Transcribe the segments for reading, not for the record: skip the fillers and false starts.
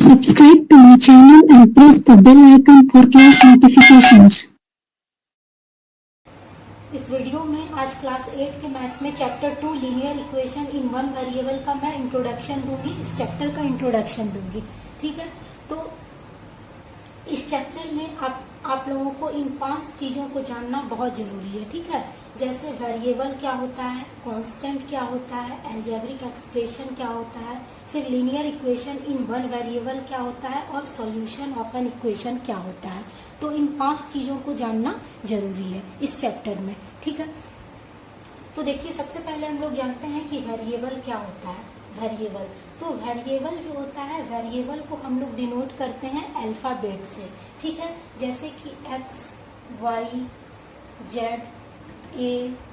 Subscribe to my channel and press the bell icon for class notifications. इस video में आज class 8 के math में chapter 2 linear equation in one variable का मैं इंट्रोडक्शन दूंगी। इस चैप्टर का इंट्रोडक्शन दूंगी, ठीक है। तो इस चैप्टर में आप लोगों को इन 5 चीजों को जानना बहुत जरूरी है, ठीक है। जैसे वेरिएबल क्या होता है, कांस्टेंट क्या होता है, अलजेब्रिक एक्सप्रेशन क्या होता है, फिर linear equation in one variable क्या होता है और सॉल्यूशन ऑफ एन इक्वेशन क्या होता है। तो इन 5 चीजों को जानना जरूरी है इस चैप्टर में, ठीक है। तो देखिए, सबसे पहले हम लोग जानते हैं कि वेरिएबल क्या होता है। वेरिएबल तो वेरिएबल जो होता है, वेरिएबल को हम लोग डिनोट करते हैं अल्फाबेट से, ठीक है। जैसे कि एक्स, वाई, जेड, ए,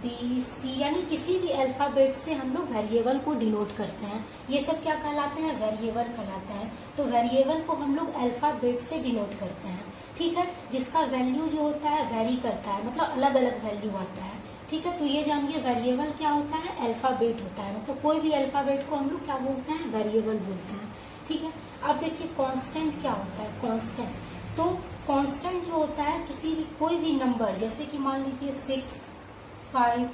बी, सी, यानी किसी भी अल्फाबेट से हम लोग वेरिएबल को डिनोट करते हैं। ये सब क्या कहलाते हैं? वेरिएबल कहलाते हैं। तो वेरिएबल को हम लोग अल्फाबेट से डिनोट करते हैं, ठीक है। जिसका वैल्यू जो होता है वेरी करता है, मतलब अलग अलग वैल्यू आता है, ठीक है। तो ये जानिए वेरिएबल क्या होता है, अल्फाबेट होता है। मतलब कोई भी अल्फाबेट को हम लोग क्या बोलते हैं? वेरिएबल बोलते हैं, ठीक है। अब देखिए कांस्टेंट क्या होता है। कांस्टेंट तो कांस्टेंट जो होता है किसी भी कोई भी नंबर, जैसे कि मान लीजिए 6, 5,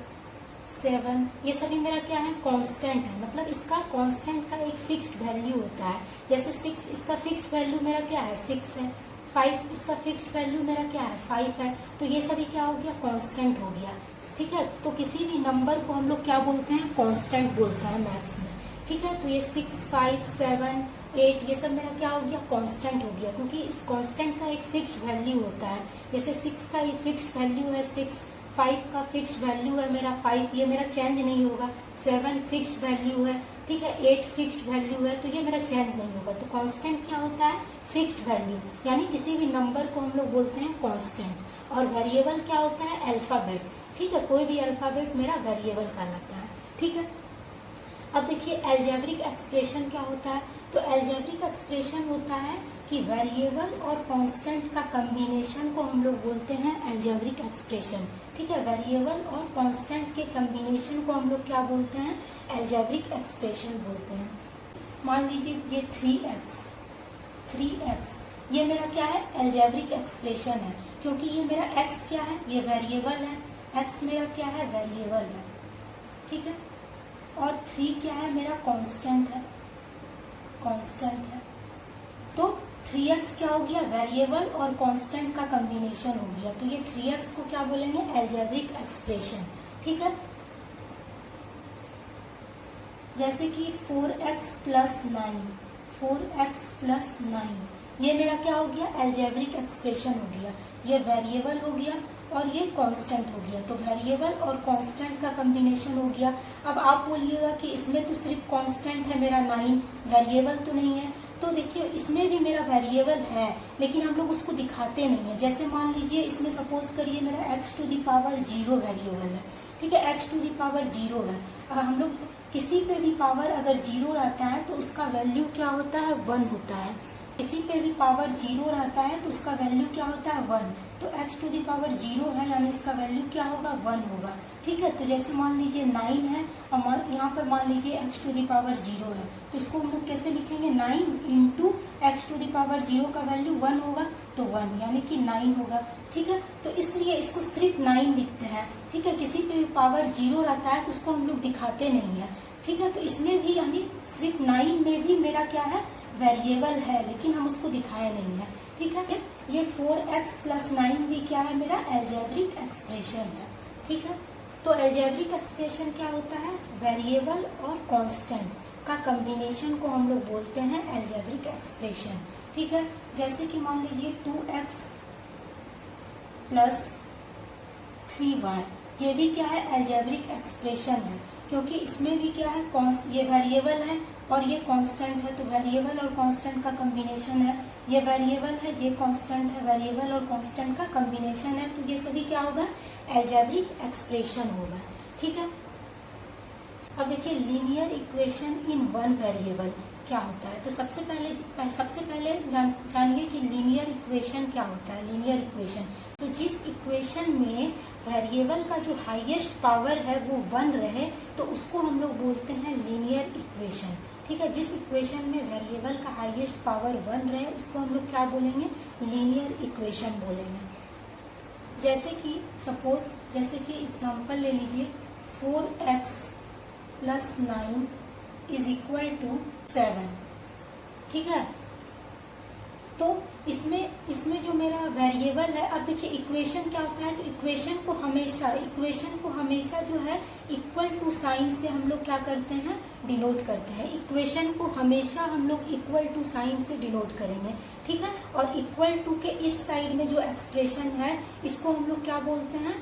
7, ये सभी मेरा क्या है? कांस्टेंट है। मतलब इसका कांस्टेंट का एक फिक्स्ड वैल्यू होता है। जैसे 6, इसका फिक्स्ड वैल्यू मेरा क्या है? 6 है। 5, इसका फिक्स्ड वैल्यू मेरा क्या है? 5 है। तो ये सभी क्या हो गया? कांस्टेंट हो गया, ठीक है। तो किसी भी नंबर को हम लोग क्या बोलते हैं? कांस्टेंट बोलते हैं मैथ्स में, ठीक है। तो ये 6, 5, 7, 8 ये सब मेरा क्या हो गया? कांस्टेंट हो गया, क्योंकि इस कांस्टेंट का एक फिक्स्ड वैल्यू होता है। जैसे 6 का एक फिक्स्ड वैल्यू है 6, 5 का फिक्स्ड वैल्यू है मेरा 5, ये मेरा चेंज नहीं होगा। 7 फिक्स्ड वैल्यू है, ठीक है। 8 फिक्स्ड वैल्यू है, तो ये मेरा चेंज नहीं होगा। तो कांस्टेंट क्या होता है? फिक्स्ड वैल्यू, यानी किसी भी नंबर को हम लोग बोलते हैं कांस्टेंट। और वेरिएबल क्या होता है? अल्फाबेट, ठीक है। कोई भी अल्फाबेट मेरा वेरिएबल कहलाता है, ठीक है। अब देखिए अलजेब्रिक एक्सप्रेशन क्या होता है। तो अलजेब्रिक एक्सप्रेशन होता है कि वेरिएबल और कांस्टेंट का कॉम्बिनेशन को हम लोग बोलते हैं अलजेब्रिक एक्सप्रेशन, ठीक है। वेरिएबल और कांस्टेंट के कॉम्बिनेशन को हम लोग क्या बोलते हैं? अलजेब्रिक एक्सप्रेशन बोलते हैं। मान लीजिए ये 3x ये मेरा क्या है? अलजेब्रिक एक्सप्रेशन है, क्योंकि ये मेरा x क्या है? ये वेरिएबल है। x मेरा क्या है? वेरिएबल है, ठीक है। और 3 क्या है? मेरा कांस्टेंट है, कांस्टेंट है। तो 3x क्या हो गया? वेरिएबल और कांस्टेंट का कॉम्बिनेशन हो गया। तो ये 3x को क्या बोलेंगे? अलजेब्रिक एक्सप्रेशन, ठीक है। जैसे कि 4x प्लस 9, 4x प्लस 9 ये मेरा क्या हो गया? अलजेब्रिक एक्सप्रेशन हो गया। ये वेरिएबल हो गया और ये कांस्टेंट हो गया। तो वेरिएबल और कांस्टेंट का कॉम्बिनेशन हो गया। अब आप बोलिएगा कि इसमें तो सिर्फ कांस्टेंट है मेरा 9, वेरिएबल तो नहीं है। तो देखिए इसमें भी मेरा वेरिएबल है, लेकिन हम लोग उसको दिखाते नहीं है। जैसे मान लीजिए इसमें सपोज करिए मेरा x to the power 0 variable है, ठीक है। x टू दी पावर 0 है। अगर हम लोग किसी पे भी पावर अगर 0 रहता है तो उसका वैल्यू क्या होता है? 1 होता है। किसी पे भी पावर 0 रहता है तो उसका वैल्यू क्या होता है? 1। तो x टू दी पावर 0 है, यानी इसका वैल्यू क्या होगा? 1 होगा, ठीक है। तो जैसे मान लीजिए 9 है और यहाँ पर मान लीजिए x टू दी पावर 0 है, तो इसको हम लोग कैसे लिखेंगे? 9 into x to the power 0 का वैल्यू 1 होगा, तो 1 यानी कि 9 होगा, ठीक है। तो इसलिए इसको सिर्फ 9 लिखते हैं, ठीक है। किसी पे भी पावर 0 रहता है तो उसको हम लोग दिखाते नहीं है, ठीक है। तो इसमें भी यानी सिर्फ 9 में भी मेरा क्या है? वेरिएबल है, लेकिन हम उसको दिखाए नहीं है, ठीक है। ये 4x प्लस 9 भी क्या है? मेरा अलजेब्रिक एक्सप्रेशन है, ठीक है। तो अलजेब्रिक एक्सप्रेशन क्या होता है? वेरिएबल और कांस्टेंट का कॉम्बिनेशन को हम लोग बोलते हैं अलजेब्रिक एक्सप्रेशन, ठीक है। जैसे कि मान लीजिए 2x प्लस 3y ये भी क्या है? अलजेब्रिक एक्सप्रेशन है, क्योंकि इसमें भी क्या है? ये वेरिएबल है और ये कांस्टेंट है। तो वेरिएबल और कांस्टेंट का कॉम्बिनेशन है। ये वेरिएबल है, ये कांस्टेंट है, वेरिएबल और कांस्टेंट का कॉम्बिनेशन है। तो ये सभी क्या होगा? अलजेब्रिक एक्सप्रेशन होगा, ठीक है। अब देखिए linear equation in one variable क्या होता है। तो सबसे पहले जानिए कि लीनियर इक्वेशन क्या होता है। लीनियर इक्वेशन तो जिस इक्वेशन में वेरिएबल का जो हाईएस्ट पावर है वो 1 रहे तो उसको हम लोग बोलते हैं लीनियर इक्वेशन, ठीक है। जिस इक्वेशन में वेरिएबल का हाईएस्ट पावर 1 रहे उसको हम लोग क्या बोलेंगे, लीनियर इक्वेशन बोलेंगे। जैसे कि सपोज, जैसे कि एग्जांपल ले लीजिए 4x plus 9 is equal to 7, ठीक है। तो इसमें जो मेरा वेरिएबल है, अब देखिए इक्वेशन क्या होता है, तो इक्वेशन को हमेशा जो है इक्वल टू साइन से हम लोग क्या करते हैं, डिनोट करते हैं। इक्वेशन को हमेशा हम लोग इक्वल टू साइन से डिनोट करेंगे, ठीक है। और इक्वल टू के इस साइड में जो एक्सप्रेशन है इसको हम लोग क्या बोलते हैं,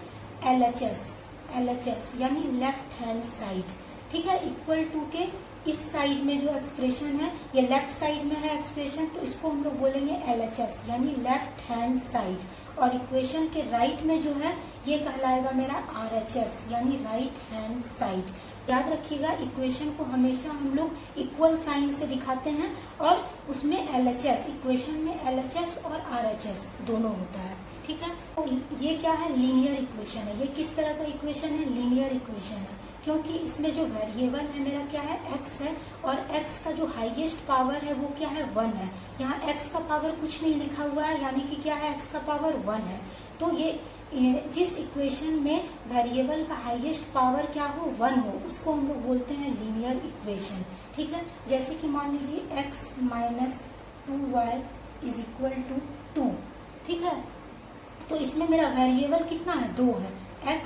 LHS यानी लेफ्ट हैंड साइड, ठीक है। इक्वल टू के इस साइड में जो एक्सप्रेशन है, ये लेफ्ट साइड में है एक्सप्रेशन, तो इसको हम लोग बोलेंगे LHS यानी लेफ्ट हैंड साइड। और इक्वेशन के राइट में जो है ये कहलाएगा मेरा RHS यानी राइट हैंड साइड। याद रखिएगा इक्वेशन को हमेशा हम लोग इक्वल साइन से दिखाते हैं और उसमें LHS, इक्वेशन में LHS और RHS दोनों होता है, ठीक है। तो ये क्या है, लीनियर इक्वेशन है। ये किस तरह का इक्वेशन है, लीनियर इक्वेशन है, क्योंकि इसमें जो वेरिएबल है मेरा क्या है, x है, और x का जो हाईएस्ट पावर है वो क्या है, 1 है। यहाँ x का पावर कुछ नहीं लिखा हुआ है, यानी कि क्या है, x का पावर 1 है। तो ये जिस इक्वेशन में वेरिएबल का हाईएस्ट पावर क्या हो, 1 हो, उसको हम लोग बोलते हैं लीनियर इक्वेशन, ठीक है। जैसे कि मान लीजिए x minus 2y is equal to 2, ठीक है। तो इसमें मेरा वेरिएबल कितना है, 2 है, x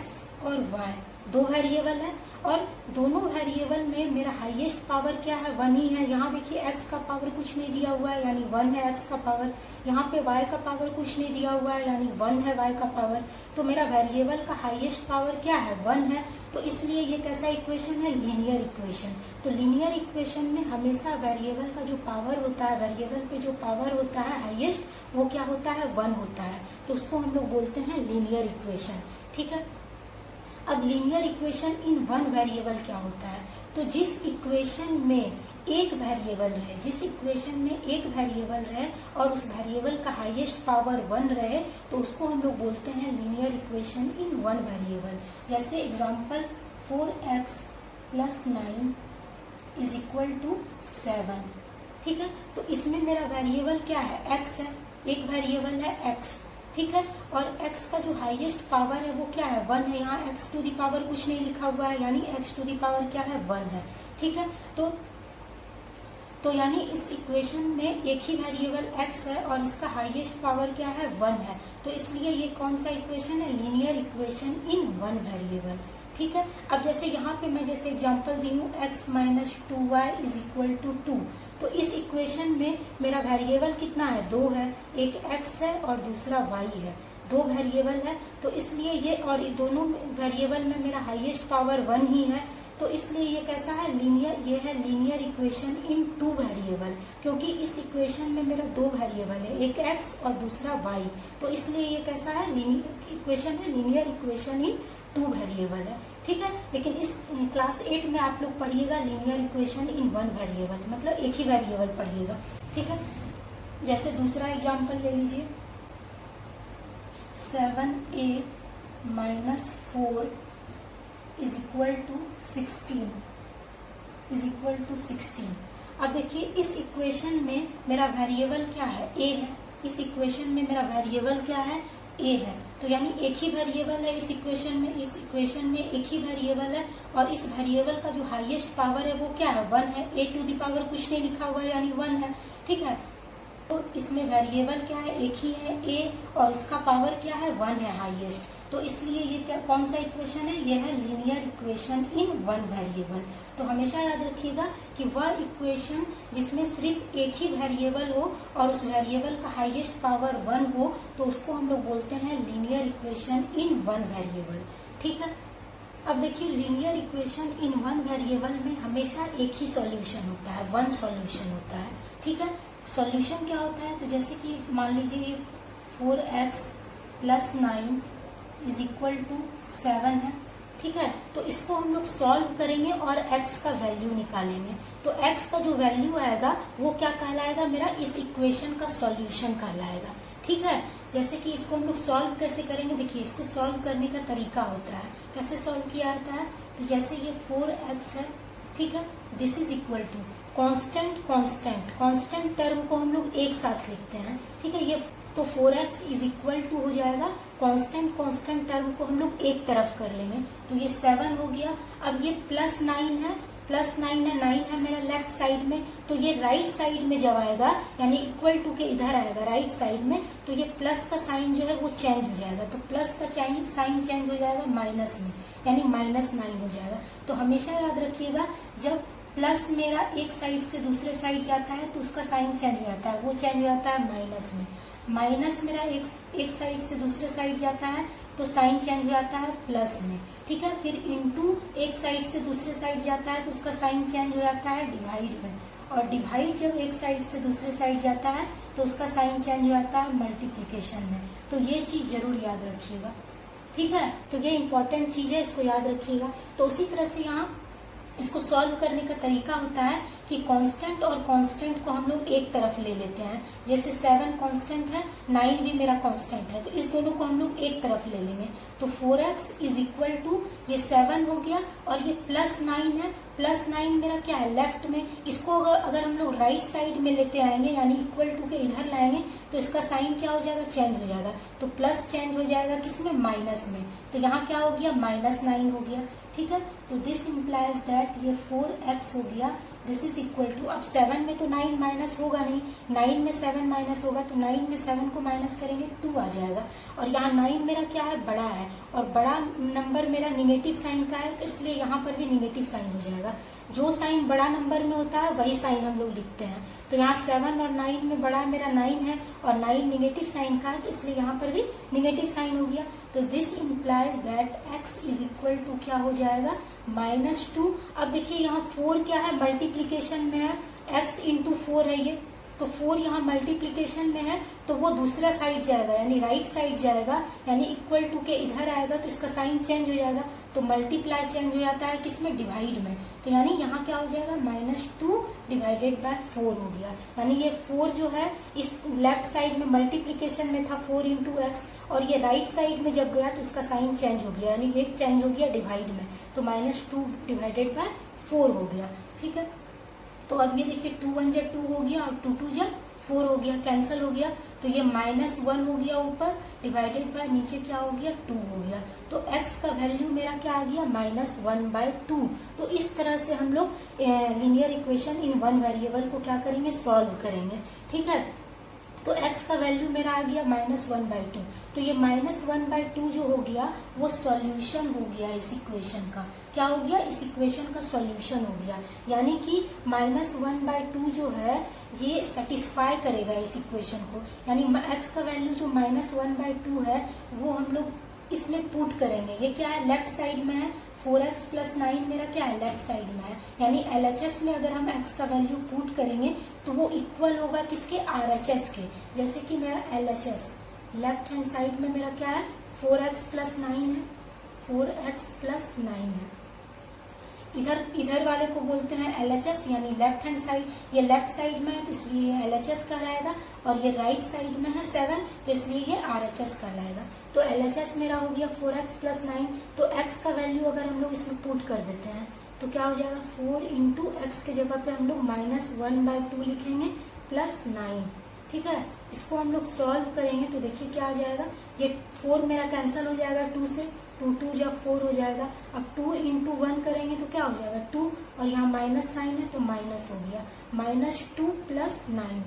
और y 2 वेरिएबल है, और दोनों वेरिएबल में मेरा हाईएस्ट पावर क्या है, 1 ही है। यहाँ देखिए x का पावर कुछ नहीं दिया हुआ है यानी 1 है x का पावर, यहाँ पे y का पावर कुछ नहीं दिया हुआ है यानी 1 है y का पावर। तो मेरा वेरिएबल का हाईएस्ट पावर क्या है, 1 है। तो इसलिए ये कैसा इक्वेशन है, लीनियर इक्वेशन। तो लीनियर इक्वेशन में हमेशा वेरिएबल का जो पावर होता है, वेरिएबल पे जो पावर होता है हाईएस्ट, वो क्या होता है, 1 होता है। तो उसको हम लोग बोलते हैं लीनियर इक्वेशन, ठीक है। अब लीनियर इक्वेशन इन 1 वेरिएबल क्या होता है, तो जिस इक्वेशन में एक वेरिएबल रहे, जिस इक्वेशन में एक वेरिएबल रहे और उस वेरिएबल का हाईएस्ट पावर 1 रहे, तो उसको हम लोग बोलते हैं लीनियर इक्वेशन इन 1 वेरिएबल। जैसे example 4x plus 9 is equal to 7, ठीक है। तो इसमें मेरा वेरिएबल क्या है, x है, एक वेरिएबल है x, ठीक है। और x का जो हाईएस्ट पावर है वो क्या है, 1 है। यहाँ x टू दी पावर कुछ नहीं लिखा हुआ है यानी x टू दी पावर क्या है, 1 है, ठीक है। तो यानी इस इक्वेशन में एक ही वेरिएबल x है और इसका हाईएस्ट पावर क्या है, 1 है। तो इसलिए ये कौन सा इक्वेशन है, लीनियर इक्वेशन इन 1 वेरिएबल, ठीक है। अब जैसे यहाँ पे मैं जैसे एग्जांपल दी हूँ x minus 2y is equal to 2, तो इस इक्वेशन में मेरा वेरिएबल कितना है, 2 है, एक x है और दूसरा y है, 2 वेरिएबल है। तो इसलिए ये और दोनों वेरिएबल में मेरा हाईएस्ट पावर 1 ही है। तो इसलिए ये कैसा है, लीनियर, ये है लीनियर इक्वेशन इन 2 वेरिएबल, क्योंकि इस इक्वेशन में मेरा 2 वेरिएबल है, एक x और दूसरा y। तो इसलिए ये कैसा है, लीनियर इक्वेशन है, लीनियर इक्वेशन इन 2 वेरिएबल है, ठीक है। लेकिन इस क्लास 8 में आप लोग पढ़िएगा लीनियर इक्वेशन इन 1 वेरिएबल, मतलब एक ही वेरिएबल पढ़िएगा, ठीक है। जैसे दूसरा एग्जांपल ले लीजिए 7a minus 4 is equal to 16। अब देखिए इस इक्वेशन में मेरा वेरिएबल क्या है, a है। इस इक्वेशन में मेरा वेरिएबल क्या है, a है। तो यानी एक ही वेरिएबल है इस इक्वेशन में एक ही वेरिएबल है, और इस वेरिएबल का जो हाईएस्ट पावर है वो क्या है, 1 है। a टू दी पावर कुछ नहीं लिखा हुआ है यानी 1 है, ठीक है। तो इसमें वेरिएबल क्या है, एक ही है a, और इसका पावर क्या है, 1 है हाईएस्ट। तो इसलिए ये क्या, कौन सा इक्वेशन है, ये है लीनियर इक्वेशन इन 1 वेरिएबल। तो हमेशा याद रखिएगा कि वह इक्वेशन जिसमें सिर्फ एक ही वेरिएबल हो और उस वेरिएबल का हाईएस्ट पावर 1 हो, तो उसको हम लोग बोलते हैं लीनियर इक्वेशन इन 1 वेरिएबल, ठीक है। अब देखिए लीनियर इक्वेशन इन 1 वेरिएबल में हमेशा एक ही सॉल्यूशन होता है, 1 सॉल्यूशन होता है, ठीक है। सॉल्यूशन क्या होता है, तो जैसे कि मान लीजिए 4x plus 9 is equal to 7 है, ठीक है। तो इसको हम लोग सॉल्व करेंगे और x का वैल्यू निकालेंगे। तो x का जो वैल्यू आएगा वो क्या कहलाएगा, मेरा इस इक्वेशन का सॉल्यूशन कहलाएगा, ठीक है। जैसे कि इसको हम लोग सॉल्व कैसे करेंगे, देखिए इसको सॉल्व करने का तरीका होता है, कैसे सॉल्व किया जाता है। तो जैसे ये 4x है, ठीक है, this is equal to, constant term को हम लोग एक साथ लिखते हैं, ठीक है। ये तो 4x इज इक्वल टू हो जाएगा कांस्टेंट टर्म को हम लोग एक तरफ कर लेंगे, तो ये 7 हो गया। अब ये +9 है, 9 है मेरा लेफ्ट साइड में, तो ये राइट साइड में जब आएगा यानी इक्वल टू के इधर आएगा राइट साइड में, तो ये प्लस का साइन जो है वो चेंज हो जाएगा, तो प्लस का साइन चेंज हो जाएगा माइनस में, यानी -9 हो जाएगा। तो हमेशा याद रखिएगा जब प्लस मेरा एक साइड से दूसरे साइड जाता है तो उसका साइन चेंज हो जाता है, वो चेंज हो जाता है माइनस में। माइनस मेरा एक साइड से दूसरे साइड जाता है तो साइन चेंज हो जाता है प्लस में, ठीक है। फिर इंटू एक साइड से दूसरे साइड जाता है तो उसका साइन चेंज हो जाता है डिवाइड में, और डिवाइड जब एक साइड से दूसरे साइड जाता है तो उसका साइन चेंज हो जाता है मल्टीप्लीकेशन में। तो ये चीज जरूर याद रखिएगा, ठीक है। तो ये इंपॉर्टेंट चीज है, इसको याद रखिएगा। तो उसी तरह से यहाँ इसको सॉल्व करने का तरीका होता है कि कांस्टेंट और कांस्टेंट को हम लोग एक तरफ ले लेते हैं। जैसे 7 कांस्टेंट है, 9 भी मेरा कांस्टेंट है, तो इस दोनों को हम लोग एक तरफ ले लेंगे। तो 4x इज इक्वल टू ये 7 हो गया और ये +9 है, +9 मेरा क्या है लेफ्ट में, इसको अगर हम लोग राइट साइड में लेते आएंगे यानी इक्वल टू के इधर लाएंगे तो इसका साइन क्या हो जाएगा, चेंज हो जाएगा। तो प्लस चेंज हो जाएगा किसमें, माइनस में, तो यहाँ क्या हो गया -9 हो गया, ठीक है। तो दिस इम्प्लाइज दैट ये 4x हो गया, दिस इज इक्वल टू, अब 7 में तो 9 माइनस होगा नहीं, 9 में 7 माइनस होगा, तो 9 में 7 को माइनस करेंगे 2 आ जाएगा। और यहाँ 9 मेरा क्या है, बड़ा है, और बड़ा नंबर मेरा निगेटिव साइन का है, तो इसलिए यहाँ पर भी निगेटिव साइन हो जाएगा। जो साइन बड़ा नंबर में होता है वही साइन हम लोग लिखते हैं। तो यहाँ 7 और 9 में बड़ा मेरा 9 है और 9 निगेटिव साइन का है, तो इसलिए यहाँ पर भी निगेटिव साइन हो गया। तो this implies that x is equal to क्या हो जाएगा, -2। अब देखिए यहाँ 4 क्या है, मल्टीप्लीकेशन में है, x इंटू 4 है ये, तो 4 यहाँ मल्टीप्लीकेशन में है तो वो दूसरा साइड जाएगा यानी राइट साइड जाएगा, यानी इक्वल टू के इधर आएगा तो इसका साइन चेंज हो जाएगा। तो मल्टीप्लाई चेंज हो जाता है किसमें, डिवाइड में, तो यानी यहाँ क्या हो जाएगा, -2 डिवाइडेड बाय 4 हो गया। यानी ये 4 जो है इस लेफ्ट साइड में मल्टीप्लीकेशन में था 4 इंटू एक्स, और ये राइट साइड में जब गया तो इसका साइन चेंज हो गया, यानी ये चेंज हो गया डिवाइड में, तो -2 डिवाइडेड बाय 4 हो गया, ठीक है। तो अब ये देखिए 2 1 जा 2 हो गया और 2 2 जा 4 हो गया, कैंसिल हो गया, तो ये -1 हो गया ऊपर डिवाइडेड बाय नीचे क्या हो गया, 2 हो गया। तो x का वैल्यू मेरा क्या आ गया, -1/2। तो इस तरह से हम लोग linear equation in one variable को क्या करेंगे, सॉल्व करेंगे, ठीक है। तो x का वैल्यू मेरा आ गया -1/2, तो ये -1/2 जो हो गया वो सॉल्यूशन हो गया इस इक्वेशन का। क्या हो गया, इस इक्वेशन का सॉल्यूशन हो गया, यानी कि -1/2 जो है ये सेटिस्फाई करेगा इस इक्वेशन को, यानी x का वैल्यू जो -1/2 है वो हम लोग इसमें पुट करेंगे। ये क्या है, लेफ्ट साइड में है, 4x + 9 मेरा क्या है, लेफ्ट साइड में है, यानी LHS में अगर हम x का वैल्यू पुट करेंगे तो वो इक्वल होगा किसके, RHS के। जैसे कि मेरा LHS लेफ्ट हैंड साइड में मेरा क्या है, 4x + 9 है, 4x + 9 है। इधर वाले को बोलते हैं LHS यानी लेफ्ट हैंड साइड, ये लेफ्ट साइड में है तो इसलिए ये LHS कहलाएगा, और ये राइट साइड में है 7 तो इसलिए ये RHS कहलाएगा। तो LHS मेरा हो गया 4x + 9, तो x का वैल्यू अगर हम लोग इसमें पुट कर देते हैं तो क्या हो जाएगा, 4 इंटू एक्स के जगह पे हम लोग -1/2 लिखेंगे +9, ठीक है। इसको हम लोग सॉल्व करेंगे तो देखिए क्या आ जाएगा, ये 4 मेरा कैंसिल हो जाएगा 2 से, 2 2 जा 4 हो जाएगा। अब 2 इंटू 1 करेंगे तो क्या हो जाएगा, 2, और यहाँ माइनस साइन है तो माइनस हो गया, -2 + 9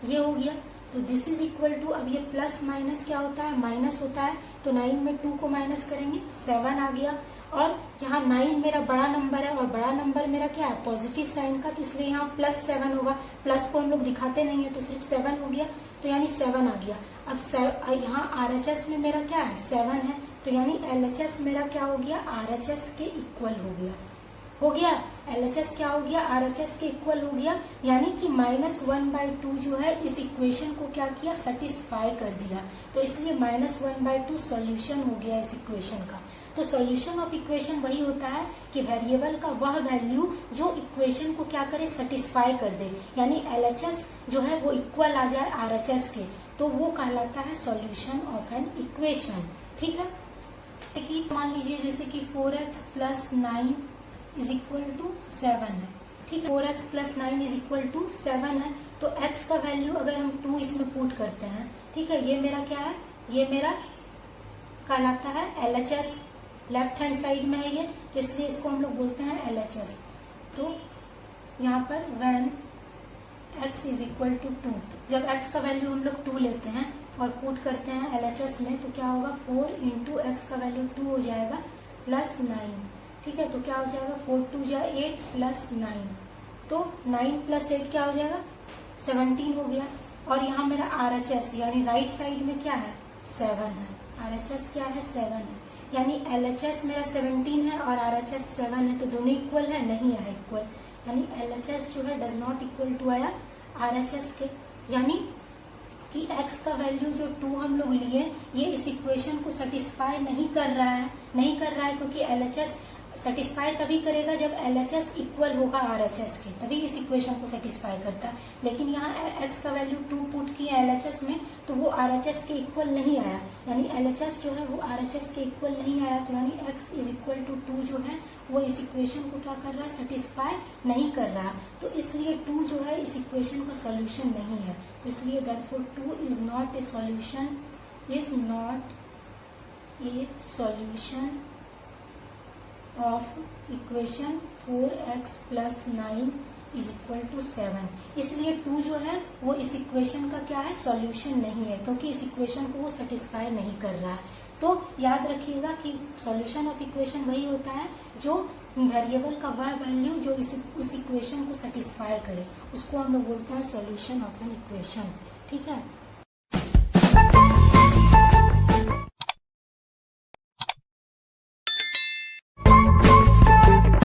ये हो गया। तो दिस इज इक्वल टू, अब ये प्लस माइनस क्या होता है, माइनस होता है, तो 9 में 2 को माइनस करेंगे 7 आ गया, और यहाँ 9 मेरा बड़ा नंबर है और बड़ा नंबर मेरा क्या है, पॉजिटिव साइन का, तो इसलिए यहाँ +7 होगा, प्लस को हम लोग दिखाते नहीं है तो सिर्फ 7 हो गया, तो यानी 7 आ गया। अब यहाँ RHS में मेरा क्या है, 7 है, तो यानी LHS मेरा क्या हो गया, RHS के इक्वल हो गया, LHS क्या हो गया, RHS के इक्वल हो गया, यानी कि -1/2 जो है इस इक्वेशन को क्या किया, सेटिस्फाई कर दिया, तो इसलिए -1/2 सॉल्यूशन हो गया इस इक्वेशन का। तो सॉल्यूशन ऑफ इक्वेशन वही होता है कि वेरिएबल का वह वैल्यू जो इक्वेशन को क्या करे, सेटिस्फाई कर दे, यानी LHS जो है वो इक्वल आ जाए RHS के, तो वो कहलाता है सॉल्यूशन ऑफ एन इक्वेशन, ठीक है। मान लीजिए जैसे कि 4x + 9 = 7 है, ठीक है। 4x plus 9 is equal to 7 है, तो x का वैल्यू अगर हम 2 इसमें पुट करते हैं, ठीक है, ये मेरा क्या है, ये मेरा कहलाता है LHS, लेफ्ट हैंड साइड में है ये, तो इसलिए इसको हम लोग बोलते हैं LHS। तो यहाँ पर when x is equal to 2, जब x का वैल्यू हम लोग 2 लेते हैं और पुट करते हैं LHS में, तो क्या होगा, 4 इंटू एक्स का वैल्यू 2 हो जाएगा प्लस 9, ठीक है। तो क्या हो जाएगा, 4 2 जा 8 प्लस 9, तो 9 प्लस 8 क्या हो जाएगा, 17 हो गया। और यहाँ मेरा RHS यानी राइट साइड में क्या है, 7 है, RHS क्या है, 7 है, यानी LHS मेरा 17 है और RHS 7 है, तो दोनों इक्वल है, नहीं है इक्वल, यानी LHS जो है डज नॉट इक्वल टू आया RHS के, यानी कि x का वैल्यू जो 2 हम लोग लिए, ये इस इक्वेशन को सेटिस्फाई नहीं कर रहा है, क्योंकि LHS सेटिस्फाई तभी करेगा जब LHS इक्वल होगा RHS के, तभी इस इक्वेशन को सेटिस्फाई करता है। लेकिन यहाँ x का वैल्यू 2 पुट किया LHS में, तो वो RHS के इक्वल नहीं आया, यानी LHS जो है वो RHS के इक्वल नहीं आया, तो यानी x इज इक्वल टू 2 जो है वो इस इक्वेशन को क्या कर रहा है, सेटिस्फाई नहीं कर रहा, तो इसलिए 2 जो है इस इक्वेशन का सॉल्यूशन नहीं है, तो इसलिए therefore 2 is not a solution, is not a solution of equation 4x plus 9 is equal to 7। इसलिए 2 जो है वो इस इक्वेशन का क्या है, सॉल्यूशन नहीं है, क्योंकि इस इक्वेशन को वो सेटिस्फाई नहीं कर रहा है। तो याद रखिएगा कि सॉल्यूशन ऑफ इक्वेशन वही होता है जो वेरिएबल का वह वैल्यू जो उस इक्वेशन को सेटिस्फाई करे, उसको हम लोग बोलते हैं सॉल्यूशन ऑफ एन इक्वेशन, ठीक है।